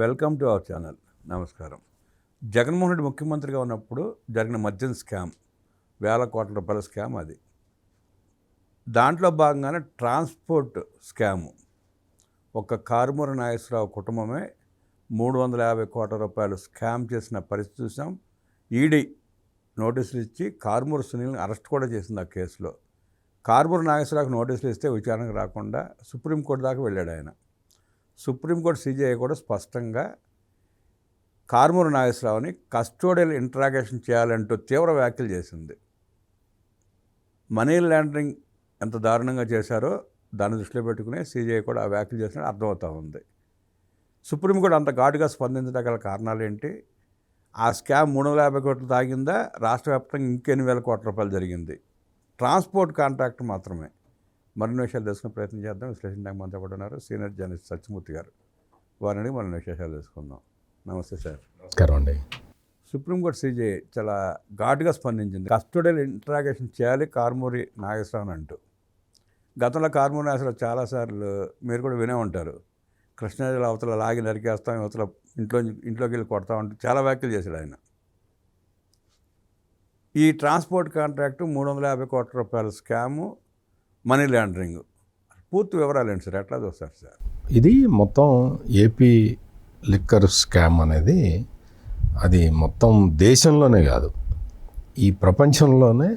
Welcome to our channel. నమస్కారం. జగన్మోహన్ రెడ్డి ముఖ్యమంత్రిగా ఉన్నప్పుడు జరిగిన మద్యం స్కామ్, వేల కోట్ల రూపాయల స్కామ్ అది. దాంట్లో భాగంగానే ట్రాన్స్పోర్ట్ స్కాము. ఒక కారుమూరి నాగేశ్వరరావు కుటుంబమే 350 కోట్ల రూపాయలు స్కామ్ చేసిన పరిస్థితి చూసాం. ఈడీ నోటీసులు ఇచ్చి కారుమూరి సునీల్ని అరెస్ట్ కూడా చేసింది ఆ కేసులో. కారుమూరి నాగేశ్వరరావుకి నోటీసులు ఇస్తే విచారణకు రాకుండా సుప్రీంకోర్టు దాకా వెళ్ళాడు ఆయన. సుప్రీంకోర్టు సిజేఐ కూడా స్పష్టంగా కారుమూరి నాగేశ్వరరావుని కస్టోడియల్ ఇంట్రాగేషన్ చేయాలంటూ తీవ్ర వ్యాఖ్యలు చేసింది. మనీ లాండరింగ్ ఎంత దారుణంగా చేశారో దాన్ని దృష్టిలో పెట్టుకునే సిజేఐ కూడా ఆ వ్యాఖ్యలు చేసినట్టు అర్థమవుతూ ఉంది. సుప్రీంకోర్టు అంత ఘాటుగా స్పందించడం గల కారణాలు ఏంటి? ఆ స్కామ్ 350 కోట్లు తాగిందా? రాష్ట్ర వ్యాప్తంగా ఇంకెన్ని వేల కోట్ల రూపాయలు జరిగింది? ట్రాన్స్పోర్ట్ కాంట్రాక్ట్ మాత్రమే. మరిన్ని విషయాలు తెలుసుకునే ప్రయత్నం చేద్దాం. విశ్లేషించడానికి మనతో కూడా ఉన్నారు సీనియర్ జర్నలిస్ట్ సత్యమూర్తి గారు. వారిని మరిన్ని విశేషాలు తెలుసుకుందాం. నమస్తే సార్. నమస్కారం అండి. సుప్రీంకోర్టు సిజే చాలా ఘాటుగా స్పందించింది. కస్టోడియల్ ఇంట్రాగేషన్ చేయాలి కారుమూరి నాగేశ్వరరావు అంటూ. గతంలో కారుమూరి నాగేశ్వరరావు చాలాసార్లు మీరు కూడా వినే ఉంటారు. కృష్ణాజిల్లా అవతల లాగి నరికేస్తాం, అవతల ఇంట్లోకి వెళ్ళి కొడతామంటూ చాలా వ్యాఖ్యలు చేశాడు ఆయన. ఈ ట్రాన్స్పోర్ట్ కాంట్రాక్టు 350 కోట్ల రూపాయల స్కాము, మనీ లాండరింగ్, పూర్తి వివరాలు ఏంటి సార్? ఎట్లా చూస్తారు సార్? ఇది మొత్తం ఏపీ లిక్కర్ స్కామ్ అనేది అది మొత్తం దేశంలోనే కాదు, ఈ ప్రపంచంలోనే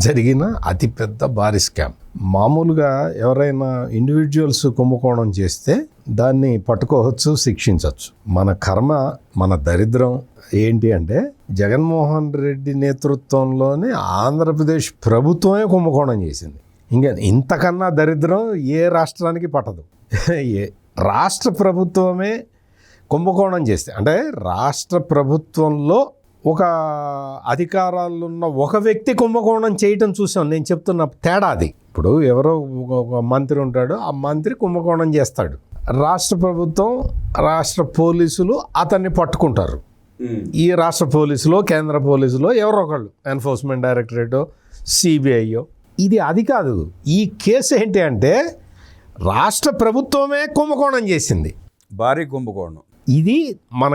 జరిగిన అతిపెద్ద భారీ స్కామ్. మామూలుగా ఎవరైనా ఇండివిజువల్స్ కుంభకోణం చేస్తే దాన్ని పట్టుకోవచ్చు, శిక్షించవచ్చు. మన కర్మ, మన దరిద్రం ఏంటి అంటే జగన్మోహన్ రెడ్డి నేతృత్వంలోనే ఆంధ్రప్రదేశ్ ప్రభుత్వమే కుంభకోణం చేసింది. ఇంకా ఇంతకన్నా దరిద్రం ఏ రాష్ట్రానికి పట్టదు. రాష్ట్ర ప్రభుత్వమే కుంభకోణం చేస్తే, అంటే రాష్ట్ర ప్రభుత్వంలో ఒక అధికారాలున్న ఒక వ్యక్తి కుంభకోణం చేయటం చూసాం. నేను చెప్తున్న తేడా అది. ఇప్పుడు ఎవరో ఒక మంత్రి ఉంటాడు, ఆ మంత్రి కుంభకోణం చేస్తాడు. రాష్ట్ర ప్రభుత్వం, రాష్ట్ర పోలీసులు అతన్ని పట్టుకుంటారు. ఈ రాష్ట్ర పోలీసులో, కేంద్ర పోలీసులో ఎవరో ఒకళ్ళు, ఎన్ఫోర్స్మెంట్ డైరెక్టరేటో, సిబిఐయో. ఇది అది కాదు. ఈ కేసు ఏంటి అంటే రాష్ట్ర ప్రభుత్వమే కుంభకోణం చేసింది, భారీ కుంభకోణం. ఇది మన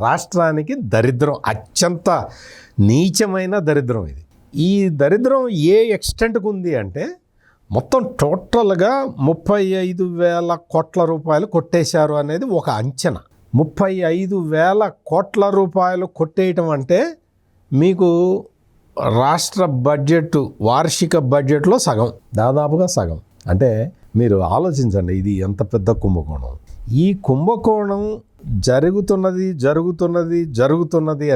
రాష్ట్రానికి దరిద్రం, అత్యంత నీచమైన దరిద్రం ఇది. ఈ దరిద్రం ఏ ఎక్స్టెంట్కి ఉంది అంటే మొత్తం టోటల్గా 35,000 కోట్ల రూపాయలు కొట్టేశారు అనేది ఒక అంచనా. 35,000 కోట్ల రూపాయలు కొట్టేయటం అంటే మీకు రాష్ట్ర బడ్జెట్, వార్షిక బడ్జెట్లో సగం, దాదాపుగా సగం. అంటే మీరు ఆలోచించండి, ఇది ఎంత పెద్ద కుంభకోణం. ఈ కుంభకోణం జరుగుతున్నది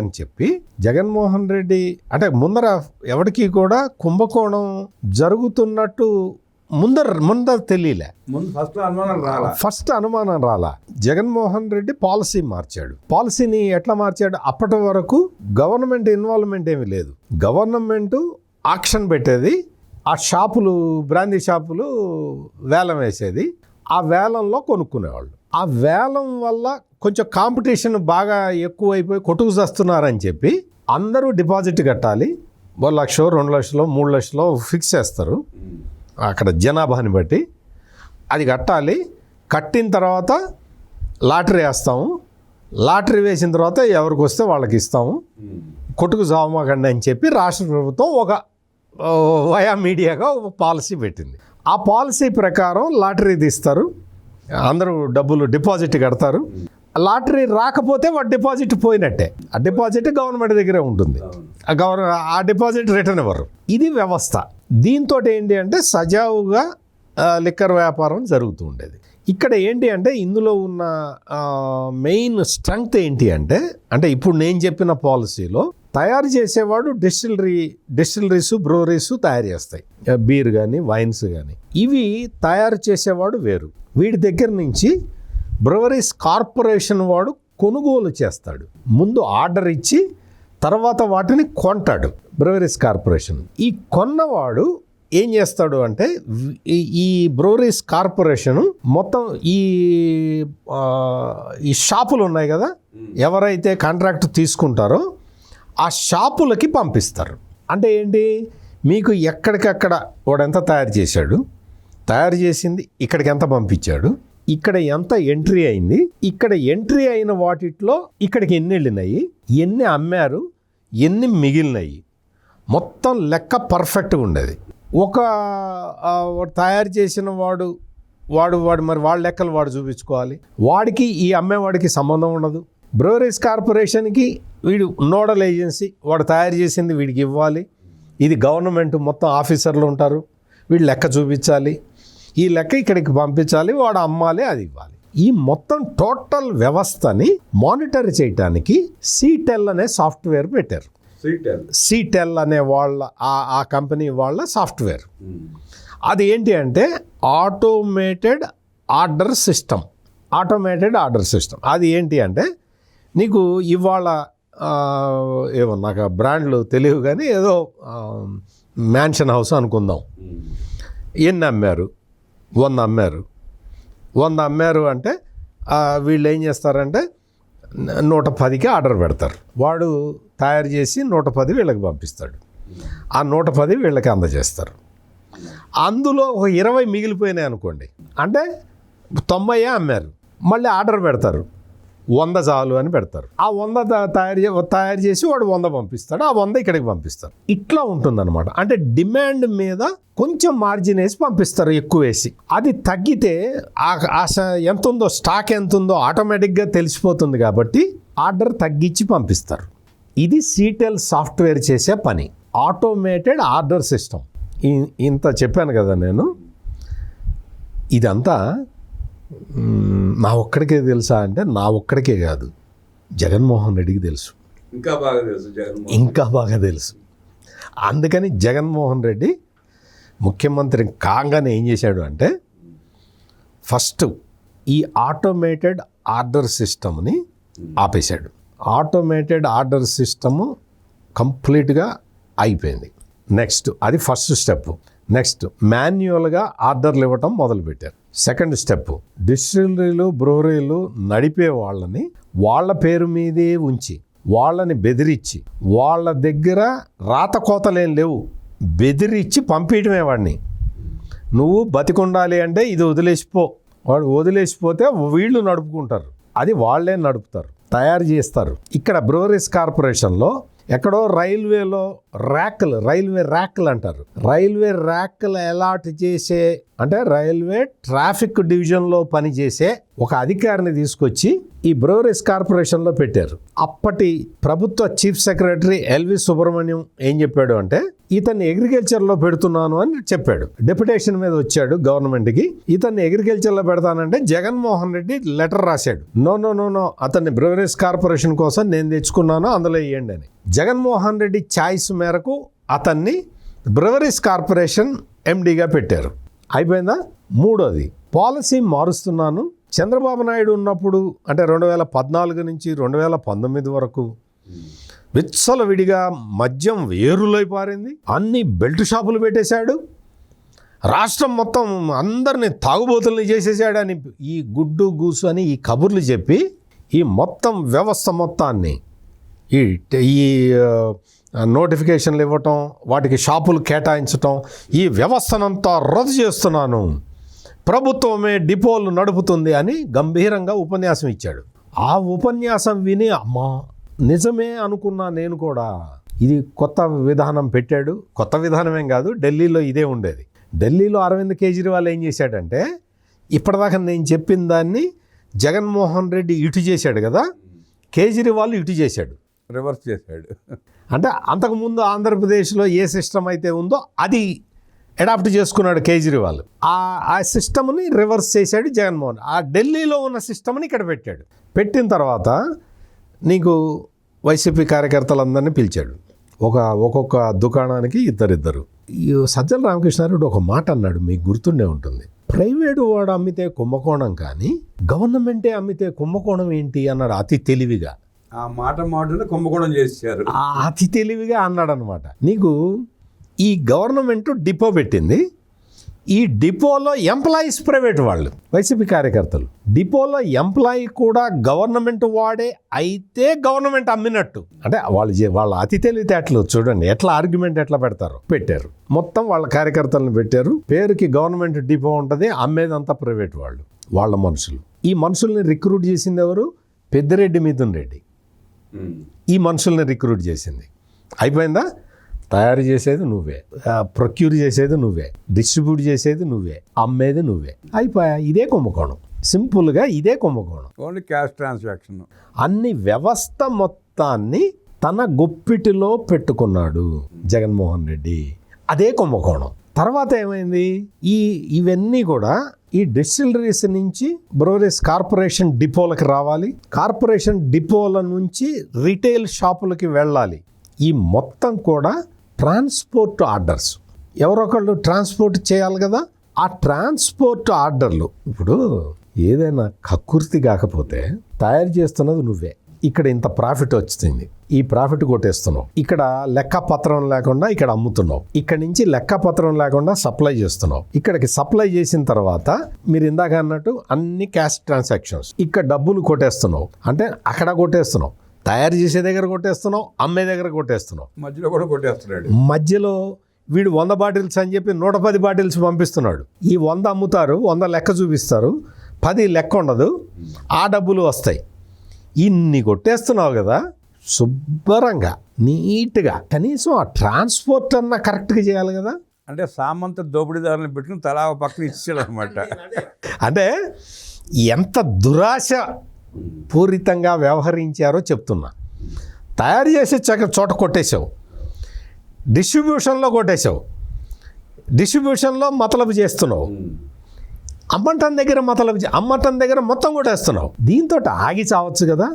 అని చెప్పి జగన్మోహన్ రెడ్డి, అంటే ముందర ఎవరికి కూడా కుంభకోణం జరుగుతున్నట్టు ముందర తెలియలే. ఫస్ట్ అనుమానం రాలా. జగన్మోహన్ రెడ్డి పాలసీ మార్చాడు. పాలసీని ఎట్లా మార్చాడు? అప్పటి వరకు గవర్నమెంట్ ఇన్వాల్వ్మెంట్ ఏమీ లేదు. గవర్నమెంట్ ఆక్షన్ పెట్టేది, ఆ షాపులు, బ్రాందీ షాపులు వేలం వేసేది, ఆ వేలంలో కొనుక్కునేవాళ్ళు. ఆ వేలం వల్ల కొంచెం కాంపిటీషన్ బాగా ఎక్కువైపోయి కొట్టుకు చేస్తున్నారని చెప్పి అందరూ డిపాజిట్ కట్టాలి. 1 లక్ష, 2 లక్షలు, 3 లక్షలు ఫిక్స్ చేస్తారు. అక్కడ జనాభాని బట్టి అది కట్టాలి. కట్టిన తర్వాత లాటరీ వేస్తాము. లాటరీ వేసిన తర్వాత ఎవరికి వస్తే వాళ్ళకి ఇస్తాము, కొట్టుకు చావమాకండి అని చెప్పి రాష్ట్ర ప్రభుత్వం ఒక వయా మీడియాగా ఒక పాలసీ పెట్టింది. ఆ పాలసీ ప్రకారం లాటరీ తీస్తారు, అందరూ డబ్బులు డిపాజిట్ కడతారు. లాటరీ రాకపోతే వాడు డిపాజిట్ పోయినట్టే. ఆ డిపాజిట్ గవర్నమెంట్ దగ్గరే ఉంటుంది. ఆ డిపాజిట్ రిటర్న్ ఇవ్వరు. ఇది వ్యవస్థ. దీంతో ఏంటి అంటే సజావుగా లిక్కర్ వ్యాపారం జరుగుతూ ఉండేది. ఇక్కడ ఏంటి అంటే ఇందులో ఉన్న మెయిన్ స్ట్రెంగ్త్ ఏంటి అంటే ఇప్పుడు నేను చెప్పిన పాలసీలో తయారు చేసేవాడు డిస్టిలరీస్, బ్రూవరీస్ తయారు చేస్తాయి, బీర్ కానీ, వైన్స్ కానీ. ఇవి తయారు చేసేవాడు వేరు. వీడి దగ్గర నుంచి బ్రూవరీస్ కార్పొరేషన్ వాడు కొనుగోలు చేస్తాడు. ముందు ఆర్డర్ ఇచ్చి తర్వాత వాటిని కొంటాడు బ్రూవరీస్ కార్పొరేషన్. ఈ కొన్నవాడు ఏం చేస్తాడు అంటే ఈ బ్రూవరీస్ కార్పొరేషన్ మొత్తం ఈ షాపులు ఉన్నాయి కదా, ఎవరైతే కాంట్రాక్ట్ తీసుకుంటారో ఆ షాపులకి పంపిస్తారు. అంటే ఏంటి, మీకు ఎక్కడికక్కడ వాడు ఎంత తయారు చేశాడు, తయారు చేసింది ఇక్కడికి ఎంత పంపించాడు, ఇక్కడ ఎంత ఎంట్రీ అయింది, ఇక్కడ ఎంట్రీ అయిన వాటిట్లో ఇక్కడికి ఎన్ని వెళ్ళినాయి, ఎన్ని అమ్మారు, ఎన్ని మిగిలినాయి, మొత్తం లెక్క పర్ఫెక్ట్గా ఉండేది. ఒక తయారు చేసిన వాడు మరి వాళ్ళ లెక్కలు వాడు చూపించుకోవాలి, వాడికి ఈ అమ్మేవాడికి సంబంధం ఉండదు. బ్రూవరీస్ కార్పొరేషన్కి వీడు నోడల్ ఏజెన్సీ, వాడు తయారు చేసింది వీడికి ఇవ్వాలి. ఇది గవర్నమెంట్ మొత్తం ఆఫీసర్లు ఉంటారు, వీడు లెక్క చూపించాలి, ఈ లెక్క ఇక్కడికి పంపించాలి, వాడు అమ్మాలి, అది ఇవ్వాలి. ఈ మొత్తం టోటల్ వ్యవస్థని మానిటర్ చేయడానికి సీటెల్ అనే సాఫ్ట్వేర్ పెట్టారు. సీటెల్ అనే వాళ్ళ ఆ కంపెనీ వాళ్ళ సాఫ్ట్వేర్. అది ఏంటి అంటే ఆటోమేటెడ్ ఆర్డర్ సిస్టమ్. అది ఏంటి అంటే నీకు ఇవాళ ఏమో నాకు బ్రాండ్లు తెలియవు కానీ ఏదో మ్యాన్షన్ హౌస్ అనుకుందాం, ఎన్ని అమ్మారు, 100 అమ్మారు అంటే వీళ్ళు ఏం చేస్తారంటే 110కి ఆర్డర్ పెడతారు. వాడు తయారు చేసి 110 వీళ్ళకి పంపిస్తాడు, ఆ 110 వీళ్ళకి అందజేస్తారు. అందులో ఒక 20 మిగిలిపోయినాయి అనుకోండి, అంటే 90 అమ్మారు, మళ్ళీ ఆర్డర్ పెడతారు, 100 చాలు అని పెడతారు. ఆ 100 తయారు చేసి వాడు 100 పంపిస్తాడు, ఆ 100 ఇక్కడికి పంపిస్తారు. ఇట్లా ఉంటుందన్నమాట. అంటే డిమాండ్ మీద కొంచెం మార్జిన్ వేసి పంపిస్తారు, ఎక్కువ వేసి. అది తగ్గితే ఎంత ఉందో, స్టాక్ ఎంత ఉందో ఆటోమేటిక్గా తెలిసిపోతుంది కాబట్టి ఆర్డర్ తగ్గించి పంపిస్తారు. ఇది సీటెల్ సాఫ్ట్వేర్ చేసే పని, ఆటోమేటెడ్ ఆర్డర్ సిస్టమ్. ఇంత చెప్పాను కదా నేను. ఇదంతా నా ఒక్కడికే తెలుసా అంటే నా ఒక్కడికే కాదు, జగన్మోహన్ రెడ్డికి తెలుసు, ఇంకా బాగా తెలుసు. అందుకని జగన్మోహన్ రెడ్డి ముఖ్యమంత్రి కాగానే ఏం చేశాడు అంటే ఫస్ట్ ఈ ఆటోమేటెడ్ ఆర్డర్ సిస్టమ్ని ఆపేశాడు. ఆటోమేటెడ్ ఆర్డర్ సిస్టము కంప్లీట్గా అయిపోయింది. నెక్స్ట్ అది ఫస్ట్ స్టెప్. నెక్స్ట్ మాన్యువల్గా ఆర్డర్లు ఇవ్వటం మొదలుపెట్టారు. సెకండ్ స్టెప్ డిస్టిలరీలు బ్రూవరీలు నడిపే వాళ్ళని వాళ్ళ పేరు మీదే ఉంచి వాళ్ళని బెదిరించి, వాళ్ళ దగ్గర రాత కోతలేం లేవు, బెదిరించి పంపించడమే వాడిని. నువ్వు బతికుండాలి అంటే ఇది వదిలేసిపో, వాడు వదిలేసిపోతే వీళ్ళు నడుపుకుంటారు, అది వాళ్ళే నడుపుతారు, తయారు చేస్తారు. ఇక్కడ బ్రూవరీస్ కార్పొరేషన్లో ఎక్కడో రైల్వేలో రైల్వే ర్యాక్లు అంటారు, రైల్వే ర్యాక్లు అలాట్ చేసే అంటే రైల్వే ట్రాఫిక్ డివిజన్లో పనిచేసే ఒక అధికారిని తీసుకొచ్చి ఈ బ్రూవరీస్ కార్పొరేషన్లో పెట్టారు. అప్పటి ప్రభుత్వ చీఫ్ సెక్రటరీ ఎల్వి సుబ్రహ్మణ్యం ఏం చెప్పాడు అంటే ఇతన్ని అగ్రికల్చర్లో పెడుతున్నాను అని చెప్పాడు. డెప్యుటేషన్ మీద వచ్చాడు గవర్నమెంట్కి, ఇతన్ని అగ్రికల్చర్లో పెడతానంటే జగన్మోహన్ రెడ్డి లెటర్ రాశాడు, నో అతన్ని బ్రూవరీస్ కార్పొరేషన్ కోసం నేను తెచ్చుకున్నాను, అందులో ఇవ్వండి అని. జగన్మోహన్ రెడ్డి ఛాయిస్ మేరకు అతన్ని బ్రూవరీస్ కార్పొరేషన్ ఎండీగా పెట్టారు. అయిపోయిందా? మూడోది పాలసీ మారుస్తున్నాను. చంద్రబాబు నాయుడు ఉన్నప్పుడు అంటే 2014 నుంచి 2019 వరకు విచ్చలవిడిగా మద్యం వేరులై పారింది, అన్ని బెల్ట్ షాపులు పెట్టేశాడు, రాష్ట్రం మొత్తం అందరినీ తాగుబోతుల్ని చేసేసాడని ఈ గుడ్డు గూసు అని ఈ కబుర్లు చెప్పి ఈ మొత్తం వ్యవస్థ మొత్తాన్ని ఈ నోటిఫికేషన్లు ఇవ్వటం, వాటికి షాపులు కేటాయించటం, ఈ వ్యవస్థనంతా రద్దు చేస్తున్నాను, ప్రభుత్వమే డిపోలు నడుపుతుంది అని గంభీరంగా ఉపన్యాసం ఇచ్చాడు. ఆ ఉపన్యాసం విని అమ్మా నిజమే అనుకున్నా నేను కూడా. ఇది కొత్త విధానం పెట్టాడు. కొత్త విధానమేం కాదు, ఢిల్లీలో ఇదే ఉండేది. ఢిల్లీలో అరవింద్ కేజ్రీవాల్ ఏం చేశాడంటే ఇప్పటిదాకా నేను చెప్పిన దాన్ని జగన్మోహన్ రెడ్డి ఇటు చేశాడు కదా, కేజ్రీవాల్ ఇటు చేశాడు, రివర్స్ చేశాడు. అంటే అంతకుముందు ఆంధ్రప్రదేశ్లో ఏ సిస్టమ్ అయితే ఉందో అది అడాప్ట్ చేసుకున్నాడు కేజ్రీవాల్. ఆ సిస్టమ్ని రివర్స్ చేశాడు జగన్మోహన్. ఆ ఢిల్లీలో ఉన్న సిస్టమ్ని ఇక్కడ పెట్టాడు. పెట్టిన తర్వాత నీకు వైసీపీ కార్యకర్తలందరినీ పిలిచాడు, ఒక్కొక్క దుకాణానికి ఇద్దరిద్దరు. ఈ సజ్జల రామకృష్ణారెడ్డి ఒక మాట అన్నాడు, మీకు గుర్తుండే ఉంటుంది, ప్రైవేటు వాడు అమ్మితే కుంభకోణం కానీ గవర్నమెంటే అమ్మితే కుంభకోణం ఏంటి అన్నాడు అతి తెలివిగా. ఆ మాటనే కుంభకోణం చేశారు. అతి తెలివిగా అన్నాడు అనమాట. నీకు ఈ గవర్నమెంట్ డిపో పెట్టింది, ఈ డిపోలో ఎంప్లాయీస్ ప్రైవేట్ వాళ్ళు వైసీపీ కార్యకర్తలు, డిపోలో ఎంప్లాయీ కూడా గవర్నమెంట్ వాడే అయితే గవర్నమెంట్ అమ్మినట్టు. అంటే వాళ్ళ అతి తెలివితేటలు చూడండి ఎట్లా ఆర్గ్యుమెంట్ ఎట్లా పెడతారు. పెట్టారు మొత్తం వాళ్ళ కార్యకర్తలను పెట్టారు, పేరుకి గవర్నమెంట్ డిపో ఉంటుంది, అమ్మేదంతా ప్రైవేట్ వాళ్ళు. వాళ్ళ మనుషులు. ఈ మనుషుల్ని రిక్రూట్ చేసింది ఎవరు? పెద్దిరెడ్డి మిథున్ రెడ్డి ఈ మనుషుల్ని రిక్రూట్ చేసింది. అయిపోయిందా? తయారు చేసేది నువ్వే, ప్రొక్యూర్ చేసేది నువ్వే, డిస్ట్రిబ్యూట్ చేసేది నువ్వే, అమ్మేది నువ్వే. అయిపోయా. ఇదే కుంభకోణం. సింపుల్గా ఇదే కుంభకోణం. Only cash transaction. అన్ని వ్యవస్థ మొత్తాన్ని తన గుప్పిటిలో పెట్టుకున్నాడు జగన్మోహన్ రెడ్డి. అదే కుంభకోణం. తర్వాత ఏమైంది? ఇవన్నీ కూడా ఈ డిస్టిలరీస్ నుంచి బ్రూవరీస్ కార్పొరేషన్ డిపోలకు రావాలి, కార్పొరేషన్ డిపోల నుంచి రిటైల్ షాపులకి వెళ్ళాలి. ఈ మొత్తం కూడా ట్రాన్స్పోర్ట్ ఆర్డర్స్. ఎవరొకళ్ళు ట్రాన్స్పోర్ట్ చేయాలి కదా. ఆ ట్రాన్స్పోర్ట్ ఆర్డర్లు ఇప్పుడు ఏదైనా కక్కుర్తి కాకపోతే తయారు చేస్తున్నది నువ్వే. ఇక్కడ ఇంత ప్రాఫిట్ వచ్చింది, ఈ ప్రాఫిట్ కొట్టేస్తున్నావు. ఇక్కడ లెక్కపత్రం లేకుండా ఇక్కడ అమ్ముతున్నావు. ఇక్కడ నుంచి లెక్కపత్రం లేకుండా సప్లై చేస్తున్నావు. ఇక్కడికి సప్లై చేసిన తర్వాత మీరు ఇందాక అన్నట్టు అన్ని క్యాష్ ట్రాన్సాక్షన్స్. ఇక్కడ డబ్బులు కొట్టేస్తున్నావు. అంటే అక్కడ కొట్టేస్తున్నావు, తయారు చేసే దగ్గర కొట్టేస్తున్నావు, అమ్మే దగ్గర కొట్టేస్తున్నావు, మధ్యలో కూడా కొట్టేస్తున్నాడు. మధ్యలో వీడు 100 బాటిల్స్ అని చెప్పి 110 బాటిల్స్ పంపిస్తున్నాడు. ఈ 100 అమ్ముతారు, 100 లెక్క చూపిస్తారు, 10 లెక్క ఉండదు, ఆ డబ్బులు వస్తాయి. ఇన్ని కొట్టేస్తున్నావు కదా, శుభ్రంగా నీట్గా కనీసం ఆ ట్రాన్స్పోర్ట్ అన్నా కరెక్ట్గా చేయాలి కదా. అంటే సామంత దోపిడీదారులను పెట్టుకుని తలా పక్కన ఇచ్చాడు అనమాట. అంటే ఎంత దురాశ పూరితంగా వ్యవహరించారో చెప్తున్నా. తయారు చేసే చోట కొట్టేశావు, డిస్ట్రిబ్యూషన్లో కొట్టేశావు, డిస్ట్రిబ్యూషన్లో మతలబు చేస్తున్నావు, అమ్మటం దగ్గర అమ్మటం దగ్గర మొత్తం కొట్టేస్తున్నావు. దీంతో ఆగి చావచ్చు కదా.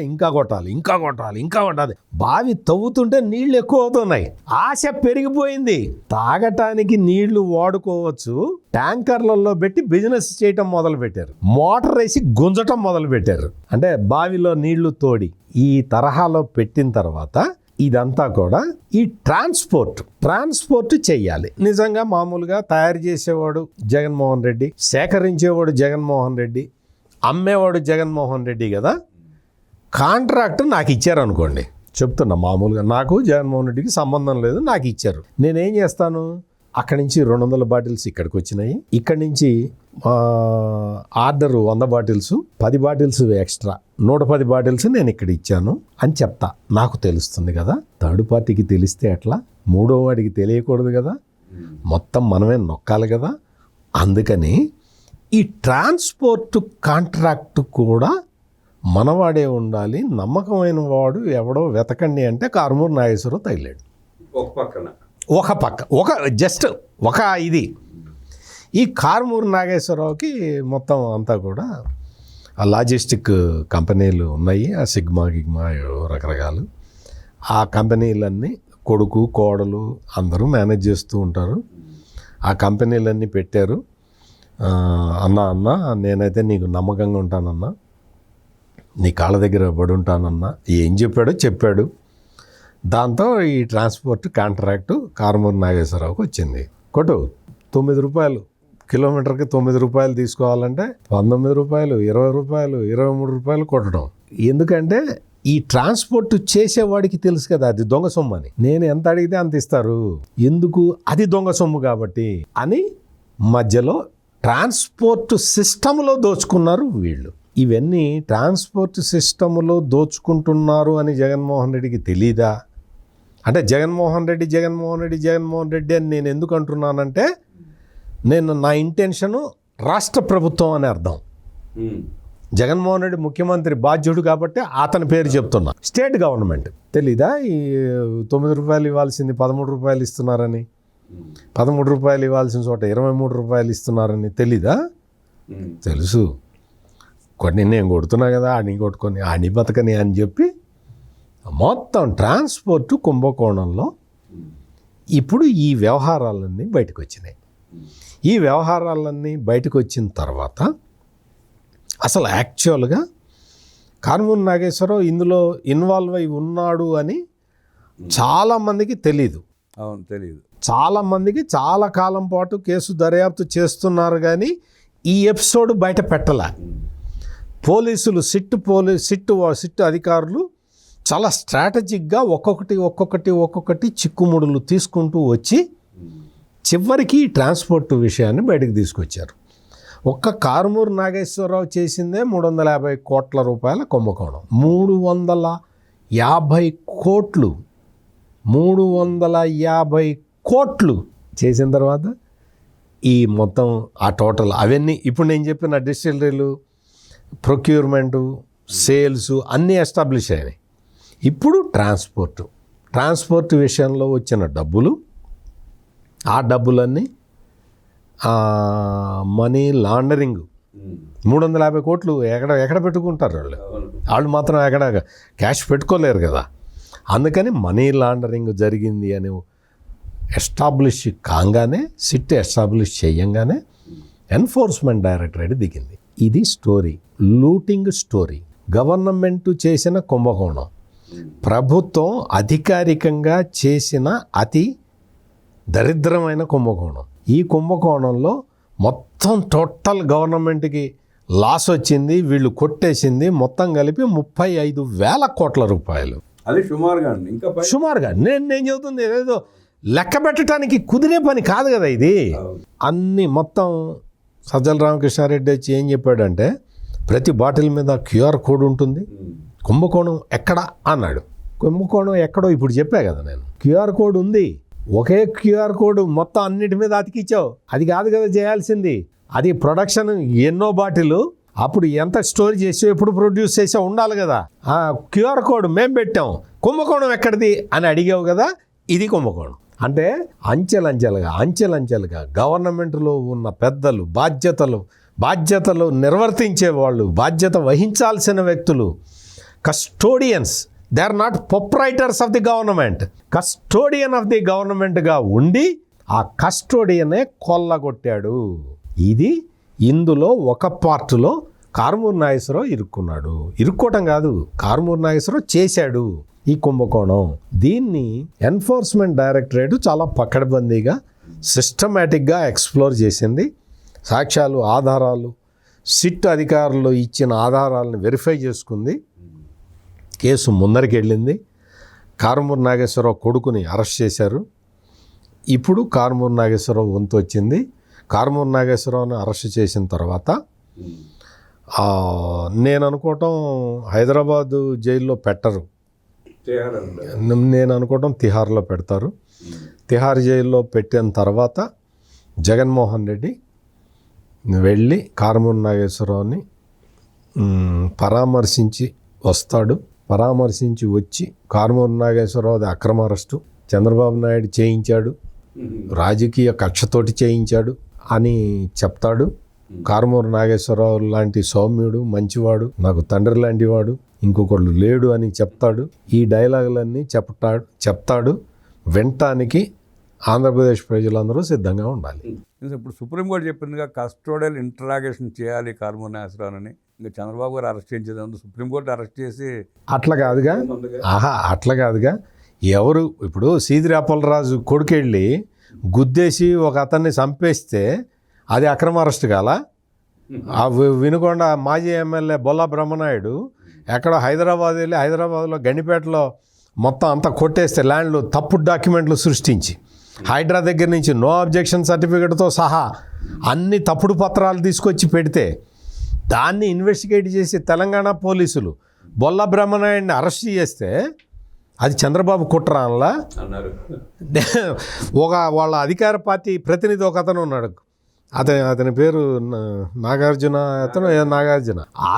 ఇంకా కొట్టాలి, ఇంకా కొట్టాలి, ఇంకా కొట్టాలి. బావి తవ్వుతుంటే నీళ్లు ఎక్కువ అవుతున్నాయి, ఆశ పెరిగిపోయింది. తాగటానికి నీళ్లు వాడుకోవచ్చు, ట్యాంకర్లలో పెట్టి బిజినెస్ చేయటం మొదలు పెట్టారు, మోటార్ వేసి గుంజటం మొదలు పెట్టారు. అంటే బావిలో నీళ్లు తోడి ఈ తరహాలో పెట్టిన తర్వాత ఇదంతా కూడా ఈ ట్రాన్స్పోర్ట్ చెయ్యాలి. నిజంగా మామూలుగా తయారు చేసేవాడు జగన్మోహన్ రెడ్డి, సేకరించేవాడు జగన్మోహన్ రెడ్డి, అమ్మేవాడు జగన్మోహన్ రెడ్డి కదా. కాంట్రాక్ట్ నాకు ఇచ్చారనుకోండి, చెప్తున్నా మామూలుగా, నాకు జగన్మోహన్ రెడ్డికి సంబంధం లేదు, నాకు ఇచ్చారు. నేనేం చేస్తాను? అక్కడి నుంచి 200 బాటిల్స్ ఇక్కడికి వచ్చినాయి, ఇక్కడి నుంచి order 100 bottles, 10 bottles extra, 110 bottles నేను ఇక్కడ ఇచ్చాను అని చెప్తా. నాకు తెలుస్తుంది కదా. థర్డ్ పార్టీకి తెలిస్తే ఎట్లా? మూడో వాడికి తెలియకూడదు కదా. మొత్తం మనమే నొక్కాలి కదా. అందుకని ఈ ట్రాన్స్పోర్ట్ కాంట్రాక్ట్ కూడా మనవాడే ఉండాలి. నమ్మకమైన వాడు ఎవడో వెతకండి అంటే కారుమూరి నాగేశ్వరరావు తగిలాడు. జస్ట్ ఒక ఇది. ఈ కారుమూరి నాగేశ్వరరావుకి మొత్తం అంతా కూడా ఆ లాజిస్టిక్ కంపెనీలు ఉన్నాయి, ఆ సిగ్మా గిగ్మా రకరకాలు. ఆ కంపెనీలన్నీ కొడుకు కోడలు అందరూ మేనేజ్ చేస్తూ ఉంటారు. ఆ కంపెనీలన్నీ పెట్టారు. అన్న నేనైతే నీకు నమ్మకంగా ఉంటానన్నా, నీ కాళ్ళ దగ్గర పడి ఉంటానన్నా. ఏం చెప్పాడు. దాంతో ఈ ట్రాన్స్పోర్ట్ కాంట్రాక్టు కారుమూరి నాగేశ్వరరావుకి వచ్చింది. కొట్టు 9 రూపాయలు కిలోమీటర్కి 9 రూపాయలు తీసుకోవాలంటే 19 రూపాయలు, 20 రూపాయలు, 23 రూపాయలు కొట్టడం. ఎందుకంటే ఈ ట్రాన్స్పోర్ట్ చేసేవాడికి తెలుసు కదా అది దొంగ సొమ్ము అని. నేను ఎంత అడిగితే అంత ఇస్తారు. ఎందుకు? అది దొంగ సొమ్ము కాబట్టి అని మధ్యలో ట్రాన్స్పోర్ట్ సిస్టంలో దోచుకున్నారు వీళ్ళు. ఇవన్నీ ట్రాన్స్పోర్ట్ సిస్టంలో దోచుకుంటున్నారు అని జగన్మోహన్ రెడ్డికి తెలీదా? అంటే జగన్మోహన్ రెడ్డి అని నేను ఎందుకు అంటున్నానంటే, నా ఇంటెన్షను రాష్ట్ర ప్రభుత్వం అని అర్థం. జగన్మోహన్ రెడ్డి ముఖ్యమంత్రి బాధ్యుడు కాబట్టి అతని పేరు చెప్తున్నా. స్టేట్ గవర్నమెంట్ తెలీదా? ఈ 9 రూపాయలు ఇవ్వాల్సింది 13 రూపాయలు ఇస్తున్నారని, 13 రూపాయలు ఇవ్వాల్సిన చోట 23 రూపాయలు ఇస్తున్నారని తెలీదా? తెలుసు. కొన్ని నేను కొడుతున్నా కదా, ఆడిని కొట్టుకొని ఆడిని బతకని అని చెప్పి మొత్తం ట్రాన్స్పోర్ట్ కుంభకోణంలో ఇప్పుడు ఈ వ్యవహారాలన్నీ బయటకు వచ్చినాయి. ఈ వ్యవహారాలన్నీ బయటకు వచ్చిన తర్వాత అసలు యాక్చువల్గా కారుమూరి నాగేశ్వరరావు ఇందులో ఇన్వాల్వ్ అయి ఉన్నాడు అని చాలామందికి తెలీదు. అవును, తెలియదు. చాలామందికి చాలా కాలం పాటు కేసు దర్యాప్తు చేస్తున్నారు, కానీ ఈ ఎపిసోడ్ బయట పెట్టలే. పోలీసులు సిట్టు అధికారులు చాలా స్ట్రాటజిక్గా ఒక్కొక్కటి చిక్కుముడులు తీసుకుంటూ వచ్చి చివరికి ట్రాన్స్పోర్ట్ విషయాన్ని బయటకు తీసుకొచ్చారు. ఒక్క కారుమూరు నాగేశ్వరరావు చేసిందే 350 కోట్ల రూపాయల కుంభకోణం. 350 కోట్లు 350 కోట్లు చేసిన తర్వాత ఈ మొత్తం ఆ టోటల్ అవన్నీ ఇప్పుడు నేను చెప్పిన డిస్టిలరీలు, ప్రొక్యూర్మెంటు, సేల్స్ అన్నీ ఎస్టాబ్లిష్ అయినాయి. ఇప్పుడు ట్రాన్స్పోర్ట్ విషయంలో వచ్చిన డబ్బులు, ఆ డబ్బులన్నీ మనీ లాండరింగ్ 350 కోట్లు ఎక్కడ పెట్టుకుంటారు వాళ్ళు మాత్రం ఎక్కడ క్యాష్ పెట్టుకోలేరు కదా. అందుకని మనీ లాండరింగ్ జరిగింది అని ఎస్టాబ్లిష్ కాగానే, సిట్ ఎస్టాబ్లిష్ చేయంగానే ఎన్ఫోర్స్మెంట్ డైరెక్టరేట్ దిగింది. ఇది స్టోరీ, లూటింగ్ స్టోరీ. గవర్నమెంట్ చేసిన కుంభకోణం, ప్రభుత్వం అధికారికంగా చేసిన అతి దరిద్రమైన కుంభకోణం. ఈ కుంభకోణంలో మొత్తం టోటల్ గవర్నమెంట్కి లాస్ వచ్చింది, వీళ్ళు కొట్టేసింది మొత్తం కలిపి 35,000 కోట్ల రూపాయలు. అది సుమారుగా నేను చెబుతుంది ఏదో లెక్క పెట్టడానికి కుదిరే పని కాదు కదా ఇది. అన్నీ మొత్తం సజ్జల రామకృష్ణారెడ్డి వచ్చి ఏం చెప్పాడంటే, ప్రతి బాటిల్ మీద QR కోడ్ ఉంటుంది, కుంభకోణం ఎక్కడ అన్నాడు. కుంభకోణం ఎక్కడో ఇప్పుడు చెప్పా కదా నేను. QR కోడ్ ఉంది, ఒకే QR కోడ్ మొత్తం అన్నిటి మీద అతికిచ్చావు. అది కాదు కదా చేయాల్సింది. అది ప్రొడక్షన్ ఎన్నో బాటిల్, అప్పుడు ఎంత స్టోర్ చేసావు, ఎప్పుడు ప్రొడ్యూస్ చేసావు ఉండాలి కదా. ఆ QR కోడ్ మేము పెట్టాం, కుంభకోణం ఎక్కడిది అని అడిగావు కదా. ఇది కుంభకోణం అంటే అంచెలంచెలుగా గవర్నమెంట్లో ఉన్న పెద్దలు, బాధ్యతలు నిర్వర్తించే వాళ్ళు, బాధ్యత వహించాల్సిన వ్యక్తులు, custodians, they are not proprietors of the government, custodian of the గవర్నమెంట్గా ఉండి ఆ కస్టోడియనే కొల్లగొట్టాడు. ఇది ఇందులో ఒక పార్టులో కారుమూరు నాగేశ్వరరావు ఇరుక్కోవటం కాదు, కారుమూరు నాగేశ్వరరావు చేశాడు ఈ కుంభకోణం. దీన్ని ఎన్ఫోర్స్మెంట్ డైరెక్టరేట్ చాలా పకడ్బందీగా సిస్టమేటిక్గా ఎక్స్ప్లోర్ చేసింది. సాక్ష్యాలు, ఆధారాలు, సిట్ అధికారులు ఇచ్చిన ఆధారాలను వెరిఫై చేసుకుంది. కేసు ముందరికి వెళ్ళింది. కారుమూరు నాగేశ్వరరావు కొడుకుని అరెస్ట్ చేశారు. ఇప్పుడు కారుమూరు నాగేశ్వరరావు వంతు వచ్చింది. కారుమూరు నాగేశ్వరరావుని అరెస్ట్ చేసిన తర్వాత నేను అనుకోవటం హైదరాబాదు జైల్లో పెట్టరు, నేను అనుకోవటం తిహార్లో పెడతారు. తిహార్ జైల్లో పెట్టిన తర్వాత జగన్మోహన్ రెడ్డి వెళ్ళి కారుమూరు నాగేశ్వరరావుని పరామర్శించి వస్తాడు. పరామర్శించి వచ్చి కారుమూరు నాగేశ్వరరావుది అక్రమ అరెస్టు చంద్రబాబు నాయుడు చేయించాడు, రాజకీయ కక్షతోటి చేయించాడు అని చెప్తాడు. కారుమూరు నాగేశ్వరరావు లాంటి సౌమ్యుడు, మంచివాడు, నాకు తండ్రి లాంటి వాడు ఇంకొకళ్ళు లేడు అని చెప్తాడు. ఈ డైలాగులన్నీ చెప్తాడు. వినటానికి ఆంధ్రప్రదేశ్ ప్రజలందరూ సిద్ధంగా ఉండాలి. ఇప్పుడు సుప్రీంకోర్టు చెప్పిందిగా కస్టోడియల్ ఇంటరాగేషన్ చేయాలి కారుమూరు నాగేశ్వరరావు అని. ఇంకా చంద్రబాబు గారు అరెస్ట్ చేయించేది సుప్రీంకోర్టు అరెస్ట్ చేసి అట్లా కాదుగా. ఎవరు ఇప్పుడు సీదిరి అప్పలరాజు కొడుకెళ్ళి గుద్దేసి ఒక అతన్ని చంపేస్తే అది అక్రమ అరెస్ట్ కాలా? వినుకొండ మాజీ ఎమ్మెల్యే బొల్లా బ్రహ్మనాయుడు ఎక్కడో హైదరాబాద్ వెళ్ళి హైదరాబాద్లో గండిపేటలో మొత్తం అంతా కొట్టేస్తే ల్యాండ్లు తప్పుడు డాక్యుమెంట్లు సృష్టించి హైడ్రా దగ్గర నుంచి నో అబ్జెక్షన్ సర్టిఫికేట్తో సహా అన్ని తప్పుడు పత్రాలు తీసుకొచ్చి పెడితే దాన్ని ఇన్వెస్టిగేట్ చేసి తెలంగాణ పోలీసులు బొల్లా బ్రహ్మనాయుడిని అరెస్ట్ చేస్తే అది చంద్రబాబు కుట్ర అనలా? వాళ్ళ అధికార పార్టీ ప్రతినిధి ఒక అతను ఉన్నాడు, అతని పేరు నాగార్జున,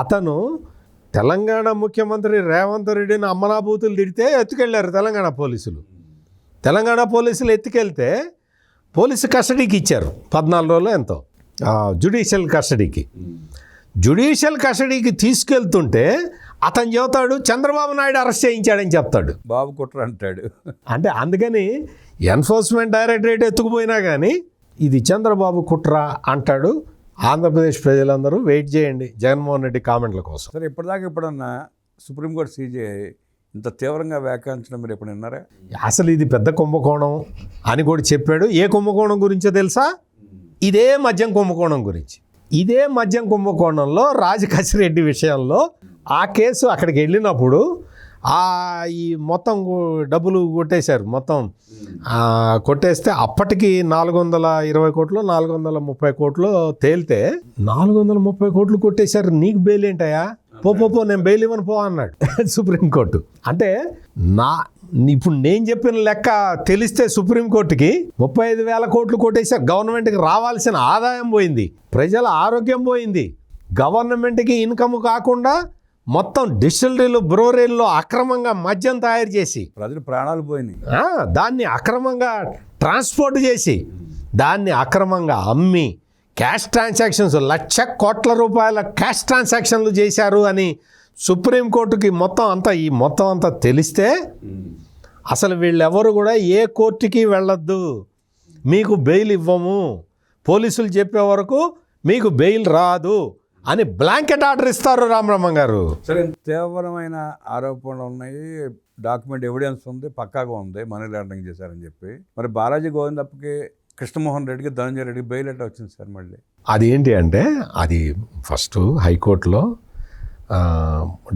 అతను తెలంగాణ ముఖ్యమంత్రి రేవంత్ రెడ్డిని అమ్మనాభూతులు తిడితే ఎత్తుకెళ్ళారు తెలంగాణ పోలీసులు ఎత్తుకెళ్తే పోలీసు కస్టడీకి ఇచ్చారు 14 రోజులు ఎంతో, జ్యుడిషియల్ కస్టడీకి తీసుకెళ్తుంటే అతను చెబుతాడు చంద్రబాబు నాయుడు అరెస్ట్ చేయించాడని చెప్తాడు, బాబు కుట్ర అంటాడు. అంటే అందుకని ఎన్ఫోర్స్మెంట్ డైరెక్టరేట్ ఎత్తుకుపోయినా కానీ ఇది చంద్రబాబు కుట్ర అంటాడు. ఆంధ్రప్రదేశ్ ప్రజలందరూ వెయిట్ చేయండి జగన్మోహన్ రెడ్డి కామెంట్ల కోసం. సరే, ఎప్పుడన్నా సుప్రీంకోర్టు CJI ఇంత తీవ్రంగా వ్యాఖ్యానించడం మీరు ఎప్పుడు విన్నారా? అసలు ఇది పెద్ద కుంభకోణం అని కూడా చెప్పాడు. ఏ కుంభకోణం గురించో తెలుసా? ఇదే మద్యం కుంభకోణం గురించి. ఇదే మద్యం కుంభకోణంలో రాజకసిరెడ్డి విషయంలో ఆ కేసు అక్కడికి వెళ్ళినప్పుడు ఈ మొత్తం డబ్బులు కొట్టేశారు. మొత్తం కొట్టేస్తే అప్పటికి 420 కోట్లు 430 కోట్లు తేలితే 430 కోట్లు కొట్టేశారు. నీకు బెయిల్ ఏంటయా? పో నేను బెయిల్ ఇవ్వను పో అన్నాడు సుప్రీంకోర్టు. అంటే ఇప్పుడు నేను చెప్పిన లెక్క తెలిస్తే సుప్రీంకోర్టుకి 35,000 కోట్లు కొట్టేశారు. గవర్నమెంట్కి రావాల్సిన ఆదాయం పోయింది, ప్రజల ఆరోగ్యం పోయింది, గవర్నమెంట్కి ఇన్కమ్ కాకుండా మొత్తం డిస్టిలరీలు బ్రోరీల్లో అక్రమంగా మద్యం తయారు చేసి ప్రజలు ప్రాణాలు పోయినాయి. దాన్ని అక్రమంగా ట్రాన్స్పోర్ట్ చేసి దాన్ని అక్రమంగా అమ్మి క్యాష్ ట్రాన్సాక్షన్స్ 1,00,000 కోట్ల రూపాయల క్యాష్ ట్రాన్సాక్షన్లు చేశారు అని సుప్రీంకోర్టుకి మొత్తం అంతా తెలిస్తే అసలు వీళ్ళెవరు కూడా ఏ కోర్టుకి వెళ్ళొద్దు, మీకు బెయిల్ ఇవ్వము, పోలీసులు చెప్పే వరకు మీకు బెయిల్ రాదు అని బ్లాంకెట్ ఆర్డర్ ఇస్తారు రామబ్రహ్మం గారు. సరే, తీవ్రమైన ఆరోపణలు ఉన్నాయి, డాక్యుమెంట్ ఎవిడెన్స్ ఉంది, పక్కాగా ఉంది మనీ లాండరింగ్ చేశారని చెప్పి. మరి బాలాజీ గోవిందప్పకి, కృష్ణమోహన్ రెడ్డికి, ధనంజయ రెడ్డికి బెయిల్ ఎట్లా వచ్చింది సార్ మళ్ళీ? అది ఏంటి అంటే అది ఫస్ట్ హైకోర్టులో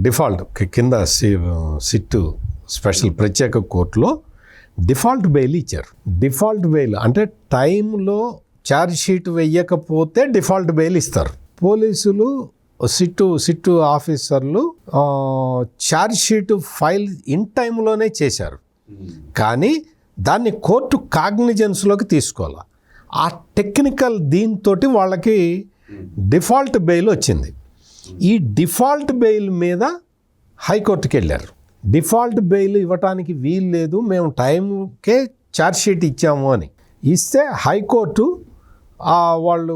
డిఫాల్ట్ కింద సిట్టు స్పెషల్ ప్రత్యేక కోర్టులో డిఫాల్ట్ బెయిల్ ఇచ్చారు. డిఫాల్ట్ బెయిల్ అంటే టైంలో ఛార్జ్ షీట్ వెయ్యకపోతే డిఫాల్ట్ బెయిల్ ఇస్తారు. పోలీసులు సిట్టు ఆఫీసర్లు ఛార్జ్ షీట్ ఫైల్ ఇన్ టైంలోనే చేశారు, కానీ దాన్ని కోర్టు కాగ్నిజెన్స్లోకి తీసుకోవాలి. ఆ టెక్నికల్ దీంతో వాళ్ళకి డిఫాల్ట్ బెయిల్ వచ్చింది. ఈ డిఫాల్ట్ బెయిల్ మీద హైకోర్టుకి వెళ్ళారు. డిఫాల్ట్ బెయిల్ ఇవ్వటానికి వీలు లేదు, మేము టైంకే ఛార్జ్ షీట్ ఇచ్చాము అని ఇస్తే హైకోర్టు వాళ్ళు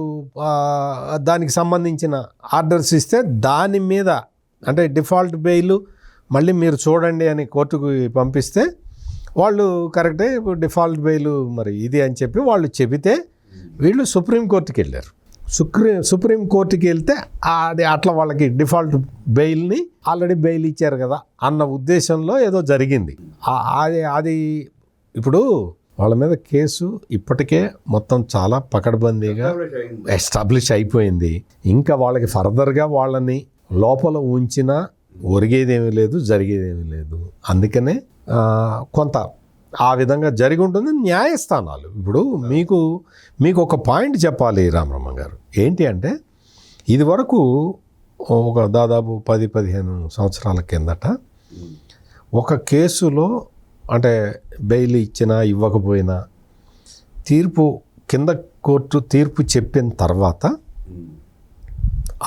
దానికి సంబంధించిన ఆర్డర్స్ ఇస్తే దాని మీద అంటే డిఫాల్ట్ బెయిల్ మళ్ళీ మీరు చూడండి అని కోర్టుకు పంపిస్తే వాళ్ళు కరెక్టే డిఫాల్ట్ బెయిల్ మరి ఇది అని చెప్పి వాళ్ళు చెబితే వీళ్ళు సుప్రీంకోర్టుకి వెళ్ళారు. సుప్రీంకోర్టుకి వెళ్తే అది అట్లా వాళ్ళకి డిఫాల్ట్ బెయిల్ని ఆల్రెడీ బెయిల్ ఇచ్చారు కదా అన్న ఉద్దేశంలో ఏదో జరిగింది. అది ఇప్పుడు వాళ్ళ మీద కేసు ఇప్పటికే మొత్తం చాలా పకడ్బందీగా ఎస్టాబ్లిష్ అయిపోయింది. ఇంకా వాళ్ళకి ఫర్దర్గా వాళ్ళని లోపల ఉంచినా ఒరిగేదేమీ లేదు, జరిగేదేమీ లేదు. అందుకనే కొంత ఆ విధంగా జరిగి ఉంటుంది న్యాయస్థానాలు. ఇప్పుడు మీకు ఒక పాయింట్ చెప్పాలి రామబ్రహ్మం గారు, ఏంటి అంటే ఇది వరకు ఒక దాదాపు 10-15 సంవత్సరాల కిందట ఒక కేసులో అంటే బెయిల్ ఇచ్చినా ఇవ్వకపోయినా కింద కోర్టు తీర్పు చెప్పిన తర్వాత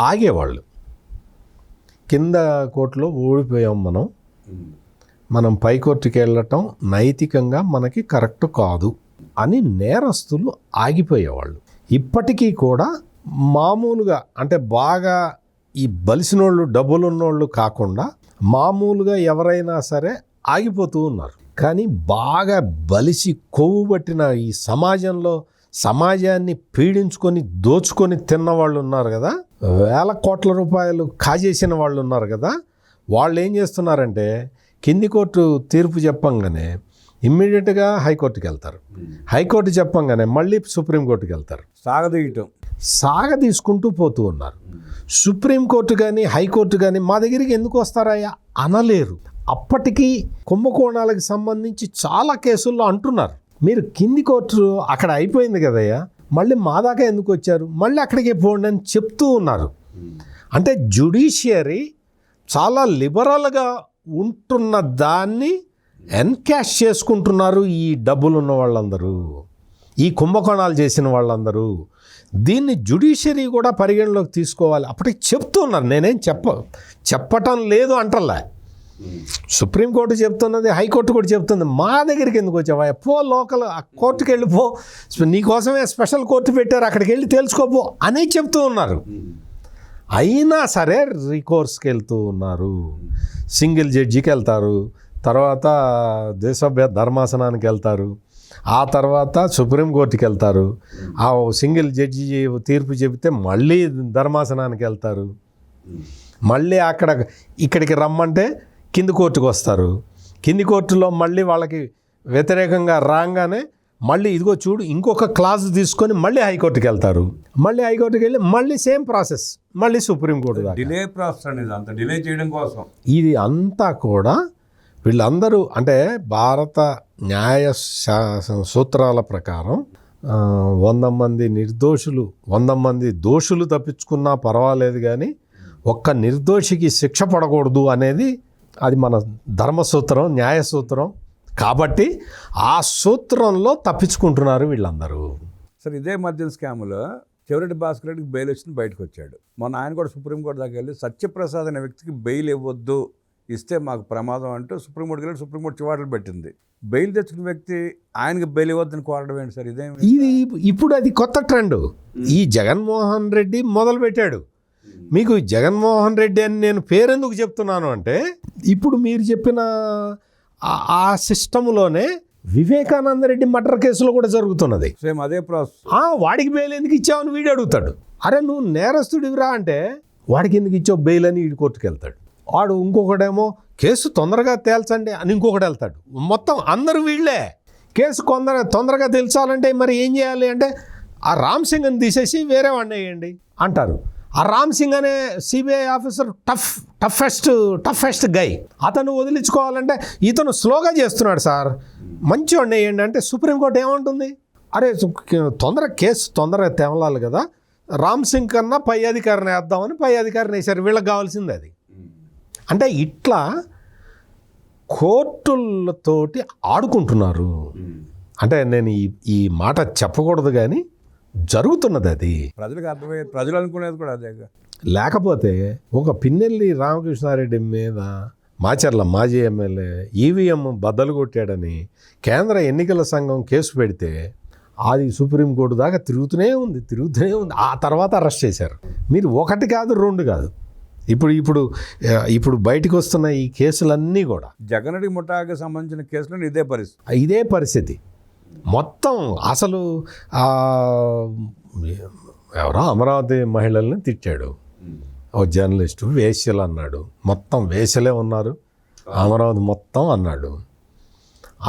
ఆగేవాళ్ళు. కింద కోర్టులో ఓడిపోయాం మనం పై కోర్టుకి వెళ్ళటం నైతికంగా మనకి కరెక్ట్ కాదు అని నేరస్తులు ఆగిపోయేవాళ్ళు. ఇప్పటికీ కూడా మామూలుగా అంటే బాగా ఈ బలిసినోళ్ళు డబ్బులున్నోళ్ళు కాకుండా మామూలుగా ఎవరైనా సరే ఆగిపోతూ ఉన్నారు. కానీ బాగా బలిసి కొవ్వు పట్టిన ఈ సమాజాన్ని పీడించుకొని దోచుకొని తిన్న వాళ్ళు ఉన్నారు కదా, 1,000 కోట్ల రూపాయలు కాజేసిన వాళ్ళు ఉన్నారు కదా, వాళ్ళు ఏం చేస్తున్నారంటే కింది కోర్టు తీర్పు చెప్పంగానే ఇమ్మీడియట్గా హైకోర్టుకి వెళ్తారు, హైకోర్టు చెప్పంగానే మళ్ళీ సుప్రీంకోర్టుకి వెళ్తారు, సాగదీసుకుంటూ పోతూ ఉన్నారు. సుప్రీంకోర్టు కానీ హైకోర్టు కానీ మా దగ్గరికి ఎందుకు వస్తారయ్యా అనలేరు. అప్పటికి కుంభకోణాలకు సంబంధించి చాలా కేసుల్లో అంటున్నారు, మీరు కింది కోర్టు అక్కడ అయిపోయింది కదయ్యా, మళ్ళీ మా దాకా ఎందుకు వచ్చారు, మళ్ళీ అక్కడికే పోండి అని చెప్తూ ఉన్నారు. అంటే జ్యుడిషియరీ చాలా లిబరల్గా ఉంటున్న దాన్ని ఎన్కాష్ చేసుకుంటున్నారు ఈ డబ్బులు ఉన్న వాళ్ళందరూ, ఈ కుంభకోణాలు చేసిన వాళ్ళందరూ. దీన్ని జ్యుడిషియరీ కూడా పరిగణలోకి తీసుకోవాలి. అప్పటికి చెప్తున్నారు, నేనేం చెప్పటం లేదు అంటలే. సుప్రీంకోర్టు చెప్తున్నది, హైకోర్టు కూడా చెప్తుంది, మా దగ్గరికి ఎందుకు వచ్చావా, పో లోకల్ కోర్టుకి వెళ్ళిపో, నీకోసమే స్పెషల్ కోర్టు పెట్టారు అక్కడికి వెళ్ళి తెలుసుకోపో అని చెప్తూ ఉన్నారు. అయినా సరే రికోర్స్కి వెళ్తూ ఉన్నారు, సింగిల్ జడ్జికి వెళ్తారు, తర్వాత దేశసభ్య ధర్మాసనానికి వెళ్తారు, ఆ తర్వాత సుప్రీంకోర్టుకి వెళ్తారు, ఆ సింగిల్ జడ్జి తీర్పు చెబితే మళ్ళీ ధర్మాసనానికి వెళ్తారు, మళ్ళీ ఇక్కడికి రమ్మంటే కింది కోర్టుకు వస్తారు, కింది కోర్టులో మళ్ళీ వాళ్ళకి వ్యతిరేకంగా రాగానే మళ్ళీ ఇదిగో చూడు ఇంకొక క్లాజ్ తీసుకొని మళ్ళీ హైకోర్టుకి వెళ్తారు, మళ్ళీ హైకోర్టుకి వెళ్ళి మళ్ళీ సేమ్ ప్రాసెస్ మళ్ళీ సుప్రీంకోర్టు డిలే ప్రాసెస్ అనేది అంత డిలే చేయడం కోసం. ఇది అంతా కూడా వీళ్ళందరూ అంటే భారత న్యాయ సూత్రాల ప్రకారం 100 మంది నిర్దోషులు 100 మంది దోషులు తప్పించుకున్నా పర్వాలేదు, కానీ ఒక్క నిర్దోషికి శిక్ష పడకూడదు అనేది అది మన ధర్మసూత్రం, న్యాయ సూత్రం. కాబట్టి ఆ సూత్రంలో తప్పించుకుంటున్నారు వీళ్ళందరూ. సరే, ఇదే మద్యం స్కామ్లో చెవిరెడ్డి భాస్కర్ రెడ్డికి బెయిల్ వచ్చింది, బయటకు వచ్చాడు. మొన్న ఆయన కూడా సుప్రీంకోర్టు దాకా వెళ్ళి సత్యప్రసాద్ అనే వ్యక్తికి బెయిల్ ఇవ్వద్దు, ఇస్తే మాకు ప్రమాదం అంటూ సుప్రీంకోర్టుకి వెళ్ళి సుప్రీంకోర్టు చివాట్లు పెట్టింది. బెయిల్ తెచ్చుకున్న వ్యక్తి ఆయనకి బెయిల్ ఇవ్వద్దని కోరడం ఏంటి సార్? ఇది ఇప్పుడు అది కొత్త ట్రెండ్. ఈ జగన్మోహన్ రెడ్డి మొదలు పెట్టాడు. మీకు జగన్మోహన్ రెడ్డి అని నేను పేరెందుకు చెప్తున్నాను అంటే, ఇప్పుడు మీరు చెప్పిన ఆ సిస్టంలోనే వివేకానంద రెడ్డి మర్డర్ కేసులో కూడా జరుగుతున్నది. సేమ్ అదే ప్రాసెస్. వాడికి బెయిల్ ఎందుకు ఇచ్చావని వీడు అడుగుతాడు. అరే నువ్వు నేరస్తుడివిరా అంటే వాడికి ఎందుకు ఇచ్చావు బెయిల్ అని వీడి కోర్టుకు వెళ్తాడు. వాడు ఇంకొకడేమో కేసు తొందరగా తేల్చండి అని ఇంకొకటి వెళ్తాడు. మొత్తం అందరూ వీళ్ళే. కేసు తొందరగా తెలుసాలంటే మరి ఏం చేయాలి అంటే, ఆ రామ్ సింగ్ని తీసేసి వేరే వాడిని వేయండి అంటారు. ఆ రామ్ సింగ్ అనే సిబిఐ ఆఫీసర్ టఫెస్ట్ గై. అతను వదిలించుకోవాలంటే ఇతను స్లోగా చేస్తున్నాడు సార్, మంచివాడిని వేయండి అంటే సుప్రీంకోర్టు ఏమంటుంది? అరే కేసు తొందరగా తేవలాలి కదా, రామ్ సింగ్ కన్నా పై అధికారిని వేద్దామని పై అధికారిని వేశారు. వీళ్ళకి కావాల్సింది అది. అంటే ఇట్లా కోర్టులతోటి ఆడుకుంటున్నారు. అంటే నేను ఈ మాట చెప్పకూడదు, కానీ జరుగుతున్నది అది. ప్రజలకు అర్థమయ్యే, ప్రజలు అనుకునేది కూడా అదే. లేకపోతే ఒక పిన్నెల్లి రామకృష్ణారెడ్డి మీద మాచర్ల మాజీ ఎమ్మెల్యే ఈవీఎం బద్దలు కొట్టాడని కేంద్ర ఎన్నికల సంఘం కేసు పెడితే అది సుప్రీంకోర్టు దాకా తిరుగుతూనే ఉంది. ఆ తర్వాత అరెస్ట్ చేశారు. మీరు ఒకటి కాదు, రెండు కాదు, ఇప్పుడు బయటకు వస్తున్న ఈ కేసులన్నీ కూడా జగన్ రెడ్డి ముఠాకి సంబంధించిన కేసులు ఇదే పరిస్థితి. మొత్తం అసలు ఎవరో అమరావతి మహిళల్ని తిట్టాడు ఓ జర్నలిస్టు, వేశ్యలు అన్నాడు. మొత్తం వేశ్యలే ఉన్నారు అమరావతి మొత్తం అన్నాడు.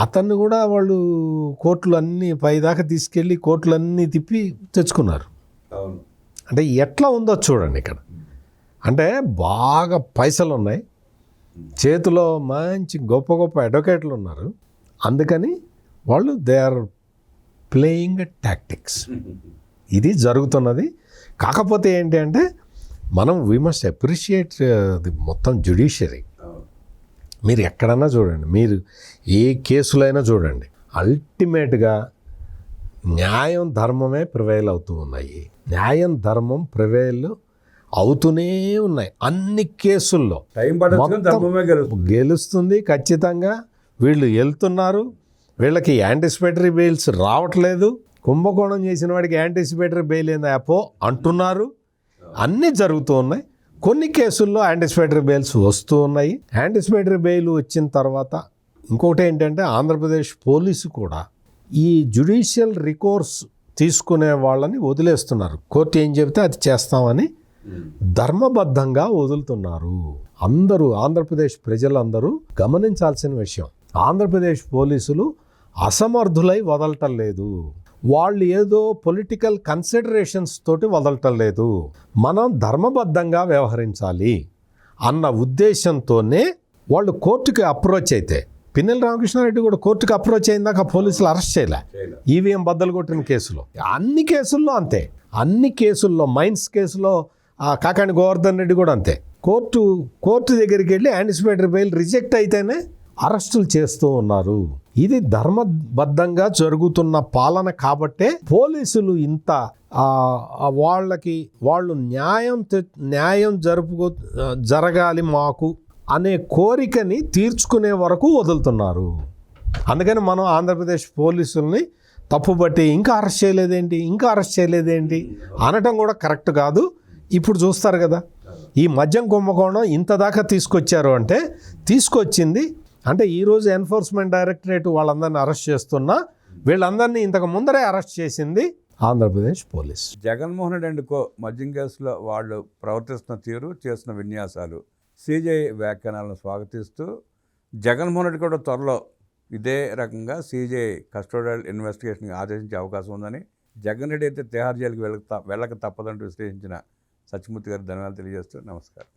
అతన్ని కూడా వాళ్ళు కోర్టులన్నీ పైదాకా తీసుకెళ్ళి కోర్టులన్నీ తిప్పి తెచ్చుకున్నారు. అంటే ఎట్లా ఉందో చూడండి ఇక్కడ. అంటే బాగా పైసలు ఉన్నాయి, చేతిలో మంచి గొప్ప గొప్ప అడ్వకేట్లు ఉన్నారు. అందుకని వాళ్ళు దే ఆర్ ప్లేయింగ్ టాక్టిక్స్. ఇది జరుగుతున్నది. కాకపోతే ఏంటి అంటే వీ మస్ట్ అప్రిషియేట్ ది మొత్తం జ్యుడిషియరీ. మీరు ఎక్కడన్నా చూడండి, మీరు ఏ కేసులైనా చూడండి, అల్టిమేట్గా న్యాయం ధర్మమే ప్రివైల్ అవుతూ ఉన్నాయి. న్యాయం ధర్మం ప్రివైల్ అవుతూనే ఉన్నాయి అన్ని కేసుల్లో. గెలుస్తుంది ఖచ్చితంగా. వీళ్ళు వెళ్తున్నారు, వీళ్ళకి యాంటిసిపేటరీ బెయిల్స్ రావట్లేదు. కుంభకోణం చేసిన వాడికి యాంటిసిపేటరీ బెయిల్ ఏందా పో అంటున్నారు. అన్నీ జరుగుతూ ఉన్నాయి. కొన్ని కేసుల్లో యాంటిసిపేటరీ బెయిల్స్ వస్తూ ఉన్నాయి. యాంటిసిపేటరీ బెయిల్ వచ్చిన తర్వాత ఇంకొకటి ఏంటంటే, ఆంధ్రప్రదేశ్ పోలీసు కూడా ఈ జ్యుడిషియల్ రికోర్స్ తీసుకునే వాళ్ళని వదిలేస్తున్నారు. కోర్టు ఏం చెబితే అది చేస్తామని ధర్మబద్ధంగా వదులుతున్నారు. అందరూ ఆంధ్రప్రదేశ్ ప్రజలందరూ గమనించాల్సిన విషయం, ఆంధ్రప్రదేశ్ పోలీసులు అసమర్థులై వదలటం లేదు. వాళ్ళు ఏదో పొలిటికల్ కన్సిడరేషన్స్ తోటి వదలటం లేదు. మనం ధర్మబద్ధంగా వ్యవహరించాలి అన్న ఉద్దేశంతోనే వాళ్ళు కోర్టుకి అప్రోచ్ అయితే, పిన్నెల్లి రామకృష్ణారెడ్డి కూడా కోర్టుకి అప్రోచ్ అయిందాక పోలీసులు అరెస్ట్ చేయలే. ఈవీఎం బద్దలు కొట్టిన కేసులో అన్ని కేసుల్లో అంతే. అన్ని కేసుల్లో మైన్స్ కేసులో కాకాని గోవర్ధన్ రెడ్డి కూడా అంతే. కోర్టు దగ్గరికి వెళ్ళి యాంటిసిపేటరీ బెయిల్ రిజెక్ట్ అయితేనే అరెస్టులు చేస్తూ ఉన్నారు. ఇది ధర్మబద్ధంగా జరుగుతున్న పాలన కాబట్టే పోలీసులు ఇంత వాళ్ళు న్యాయం జరగాలి మాకు అనే కోరికని తీర్చుకునే వరకు వదులుతున్నారు. అందుకని మనం ఆంధ్రప్రదేశ్ పోలీసుల్ని తప్పుబట్టి ఇంకా అరెస్ట్ చేయలేదేంటి అనటం కూడా కరెక్ట్ కాదు. ఇప్పుడు చూస్తారు కదా, ఈ మద్యం కుంభకోణం ఇంత దాకా తీసుకొచ్చారు అంటే, తీసుకొచ్చింది అంటే ఈరోజు ఎన్ఫోర్స్మెంట్ డైరెక్టరేట్ వాళ్ళందరినీ అరెస్ట్ చేస్తున్నా, వీళ్ళందరినీ ఇంతకు ముందరే అరెస్ట్ చేసింది Andhra Pradesh police. Jaganmohan Reddy and co మద్యం కేసులో వాళ్ళు ప్రవర్తిస్తున్న తీరు, చేస్తున్న విన్యాసాలు, సిజే వ్యాఖ్యానాలను స్వాగతిస్తూ, జగన్మోహన్ రెడ్డి కూడా త్వరలో ఇదే రకంగా సిజే కస్టోడియల్ ఇన్వెస్టిగేషన్కి ఆదేశించే అవకాశం ఉందని, జగన్ రెడ్డి అయితే తిహార్ జైలుకి వెళ్ళక తప్పదంటూ విశ్లేషించిన సత్యమూర్తి గారు ధన్యవాదాలు తెలియజేస్తూ నమస్కారం.